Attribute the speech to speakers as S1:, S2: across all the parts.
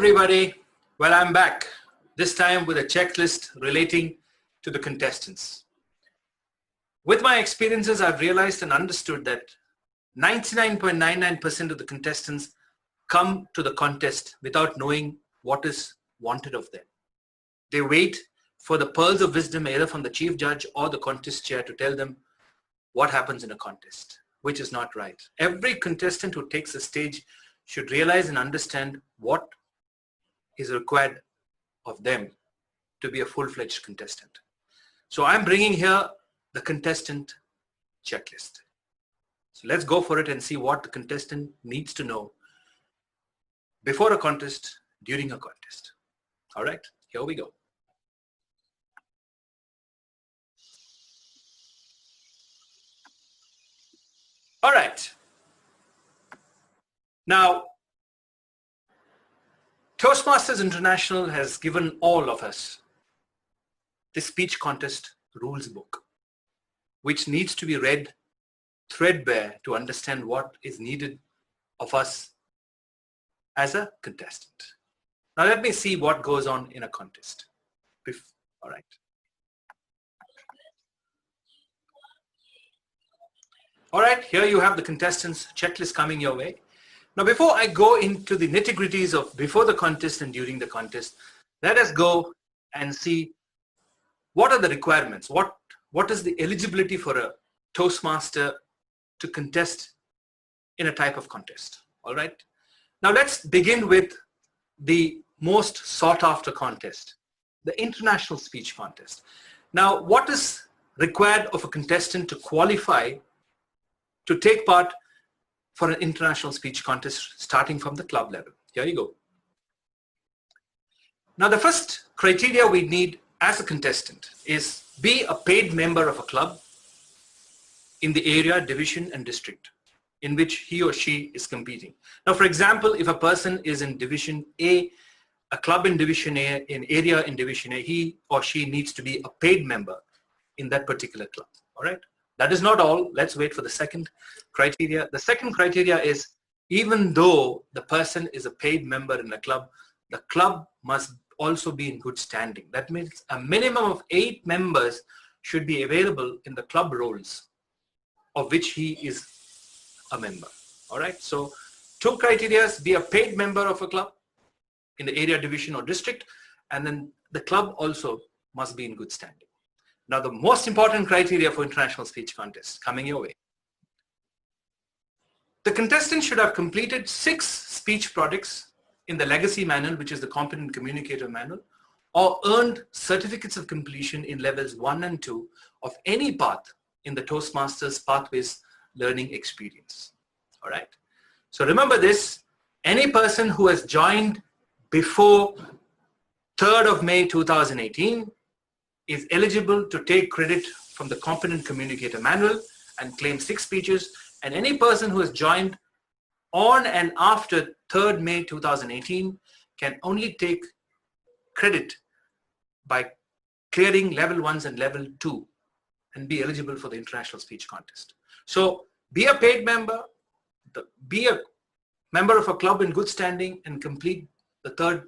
S1: everybody. Well, I'm back, this time with a checklist relating to the contestants. With my experiences, I've realized and understood that 99.99% of the contestants come to the contest without knowing what is wanted of them. They wait for the pearls of wisdom either from the chief judge or the contest chair to tell them what happens in a contest, which is not right. Every contestant who takes the stage should realize and understand what is required of them to be a full-fledged contestant. So I'm bringing here the contestant checklist. So let's go for it and see what the contestant needs to know before a contest, during a contest. All right, here we go. All right. Now, Toastmasters International has given all of us the speech contest rules book, which needs to be read threadbare to understand what is needed of us as a contestant. Now let me see what goes on in a contest. All right. All right, here you have the contestants checklist coming your way. Now, before I go into the nitty-gritties of before the contest and during the contest, let us go and see what are the requirements, what is the eligibility for a Toastmaster to contest in a type of contest. All right. Now, let's begin with the most sought after contest, the International Speech Contest. Now, what is required of a contestant to qualify to take part for an international speech contest starting from the club level? Here you go. Now, the first criteria we need as a contestant is be a paid member of a club in the area, division, and district in which he or she is competing. Now, for example, if a person is in Division A, a club in Division A, in area in Division A, he or she needs to be a paid member in that particular club. All right. That is not all. Let's wait for the second criteria. The second criteria is even though the person is a paid member in the club must also be in good standing. That means a minimum of 8 members should be available in the club rolls of which he is a member. All right. So 2 criteria: be a paid member of a club in the area, division, or district, and then the club also must be in good standing. Now, the most important criteria for international speech contests coming your way. The contestant should have completed 6 speech projects in the legacy manual, which is the competent communicator manual, or earned certificates of completion in levels 1 and 2 of any path in the Toastmasters Pathways learning experience. All right. So remember this, any person who has joined before 3rd of May 2018 is eligible to take credit from the competent communicator manual and claim 6 speeches, and any person who has joined on and after 3rd May 2018 can only take credit by clearing level 1s and level 2 and be eligible for the international speech contest. So be a paid member, be a member of a club in good standing, and complete the 3rd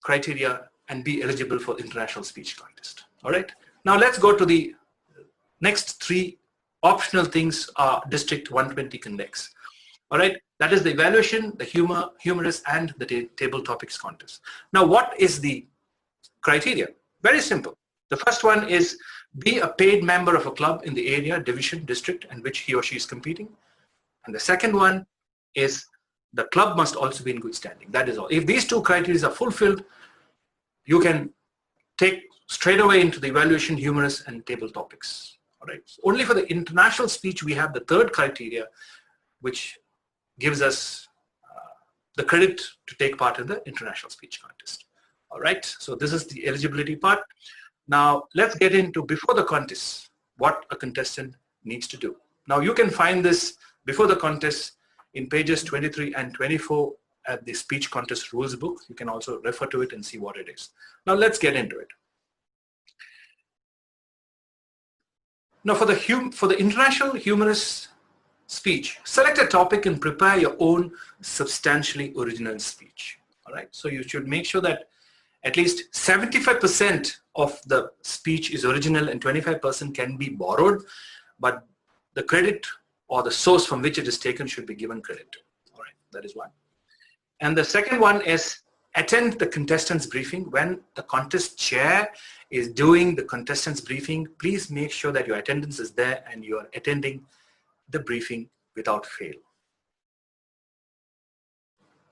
S1: criteria and be eligible for international speech contest. All right. Now let's go to the next 3 optional things District 120 conducts. All right. That is the evaluation, the humorous, and the table topics contest. Now, what is the criteria? Very simple. The first one is be a paid member of a club in the area, division, district in which he or she is competing. And the second one is the club must also be in good standing. That is all. If these 2 criteria are fulfilled, you can take straight away into the evaluation, humorous, and table topics. All right. So only for the international speech, we have the 3rd criteria, which gives us the credit to take part in the international speech contest. All right. So this is the eligibility part. Now let's get into before the contest, what a contestant needs to do. Now you can find this before the contest in pages 23 and 24 at the speech contest rules book. You can also refer to it and see what it is. Now let's get into it. Now for the international humorous speech, select a topic and prepare your own substantially original speech. All right. So you should make sure that at least 75% of the speech is original and 25% can be borrowed, but the credit or the source from which it is taken should be given credit. All right. That is one. And the second one is attend the contestants briefing. When the contest chair is doing the contestants briefing, please make sure that your attendance is there and you are attending the briefing without fail.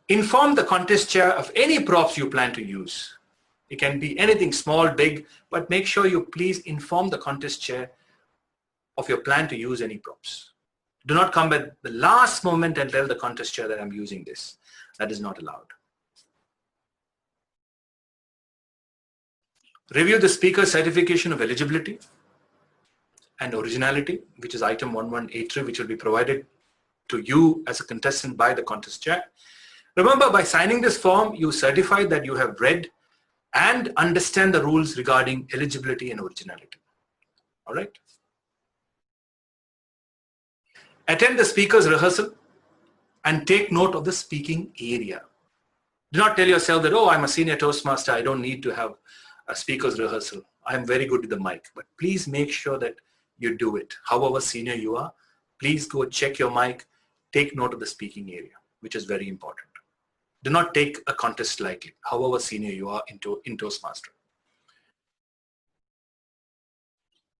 S1: Inform the contest chair of any props you plan to use. It can be anything small, big, but make sure you please inform the contest chair of your plan to use any props. Do not come at the last moment and tell the contest chair that I'm using this. That is not allowed. Review the speaker's certification of eligibility and originality, which is item 1183, which will be provided to you as a contestant by the contest chair. Remember, by signing this form, you certify that you have read and understand the rules regarding eligibility and originality. All right. Attend the speaker's rehearsal and take note of the speaking area. Do not tell yourself that, oh, I'm a senior Toastmaster, I don't need to have a speaker's rehearsal. I'm very good with the mic. But please make sure that you do it. However senior you are, please go check your mic, take note of the speaking area, which is very important. Do not take a contest lightly, however senior you are in Toastmaster.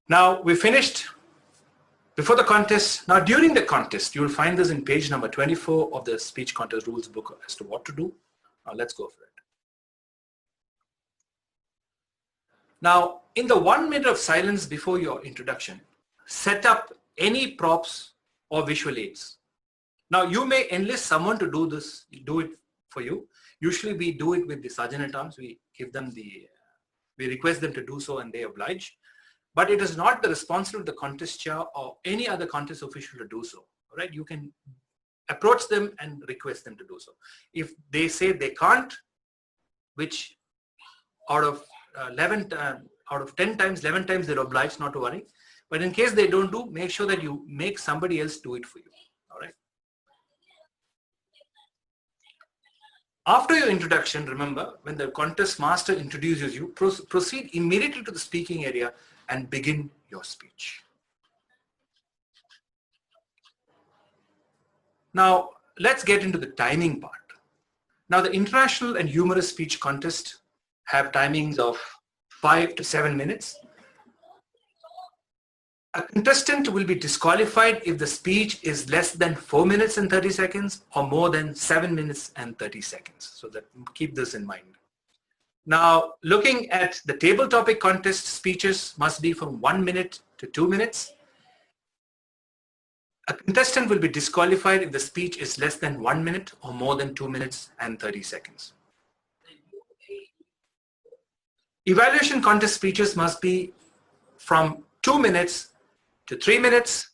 S1: Now, we finished before the contest. Now, during the contest, you will find this in page number 24 of the speech contest rules book as to what to do. Now, let's go for it. Now, in the 1 minute of silence before your introduction, set up any props or visual aids. Now, you may enlist someone to do this, do it for you. Usually we do it with the sergeant-at-arms. We give them we request them to do so and they oblige. But it is not the responsibility of the contest chair or any other contest official to do so. All right? You can approach them and request them to do so. If they say they can't, which out of 10 times, 11 times they're obliged, not to worry. But in case they don't do, make sure that you make somebody else do it for you. All right. After your introduction, remember, when the contest master introduces you, proceed immediately to the speaking area and begin your speech. Now, let's get into the timing part. Now, the international and humorous speech contest have timings of 5 to 7 minutes. A contestant will be disqualified if the speech is less than 4 minutes and 30 seconds or more than 7 minutes and 30 seconds. So that, keep this in mind. Now, looking at the table topic contest, speeches must be from 1 minute to 2 minutes. A contestant will be disqualified if the speech is less than 1 minute or more than 2 minutes and 30 seconds. Evaluation contest speeches must be from 2 minutes to 3 minutes.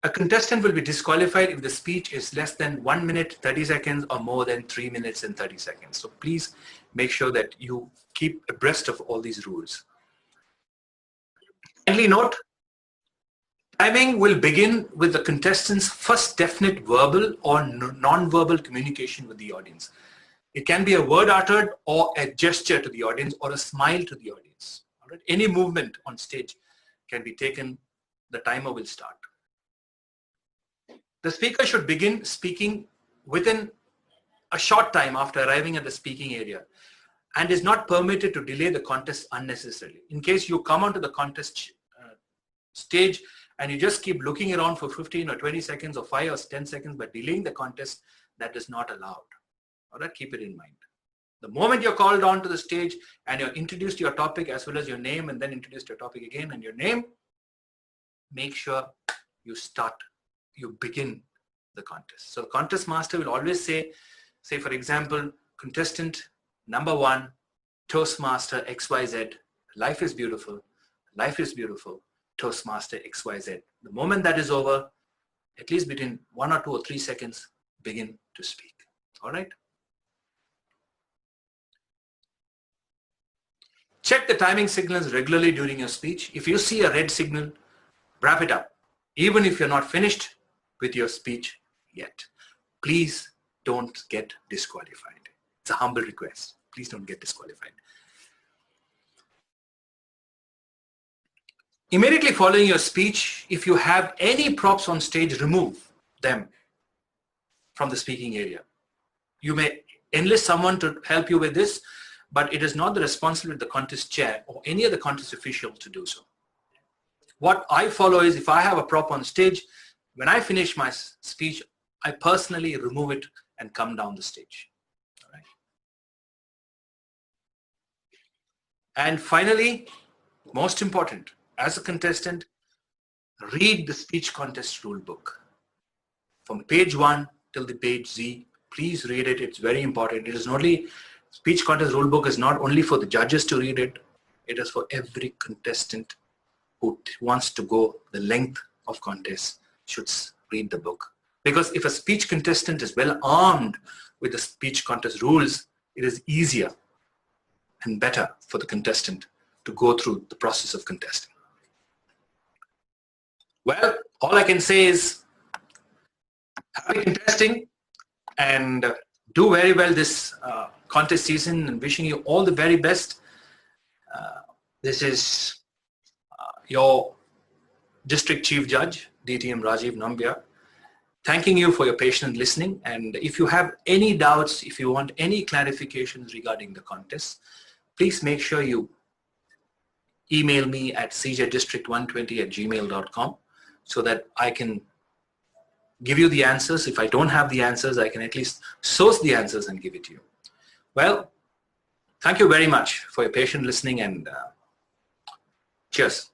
S1: A contestant will be disqualified if the speech is less than 1 minute, 30 seconds or more than 3 minutes and 30 seconds. So please make sure that you keep abreast of all these rules. Kindly note, timing will begin with the contestant's first definite verbal or non-verbal communication with the audience. It can be a word uttered or a gesture to the audience or a smile to the audience. All right? Any movement on stage can be taken. The timer will start. The speaker should begin speaking within a short time after arriving at the speaking area and is not permitted to delay the contest unnecessarily. In case you come onto the contest stage and you just keep looking around for 15 or 20 seconds or 5 or 10 seconds but delaying the contest, that is not allowed. All right, keep it in mind. The moment you're called on to the stage and you're introduced to your topic as well as your name and then introduced your topic again and your name, make sure you begin the contest. So the contest master will always say for example, contestant number 1, Toastmaster XYZ, life is beautiful, Toastmaster XYZ. The moment that is over, at least between 1 or 2 or 3 seconds, begin to speak. All right. Check the timing signals regularly during your speech. If you see a red signal, wrap it up, even if you're not finished with your speech yet. Please don't get disqualified. It's a humble request. Please don't get disqualified. Immediately following your speech, if you have any props on stage, remove them from the speaking area. You may enlist someone to help you with this, but it is not the responsibility of the contest chair or any other contest official to do so. What I follow is, if I have a prop on stage, when I finish my speech, I personally remove it and come down the stage. All right. And finally, most important, as a contestant, read the speech contest rule book. From page 1 till the page Z, please read it. It's very important. It is not only, speech contest rule book is not only for the judges to read it, it is for every contestant who wants to go the length of contest should read the book. Because if a speech contestant is well armed with the speech contest rules, it is easier and better for the contestant to go through the process of contesting. Well, all I can say is happy contesting and do very well this contest season, and wishing you all the very best. This is your District Chief Judge, DTM Rajiv Nambiar, thanking you for your patient listening. And if you have any doubts, if you want any clarifications regarding the contest, please make sure you email me at cjdistrict120@gmail.com so that I can give you the answers. If I don't have the answers, I can at least source the answers and give it to you. Well, thank you very much for your patient listening, and cheers.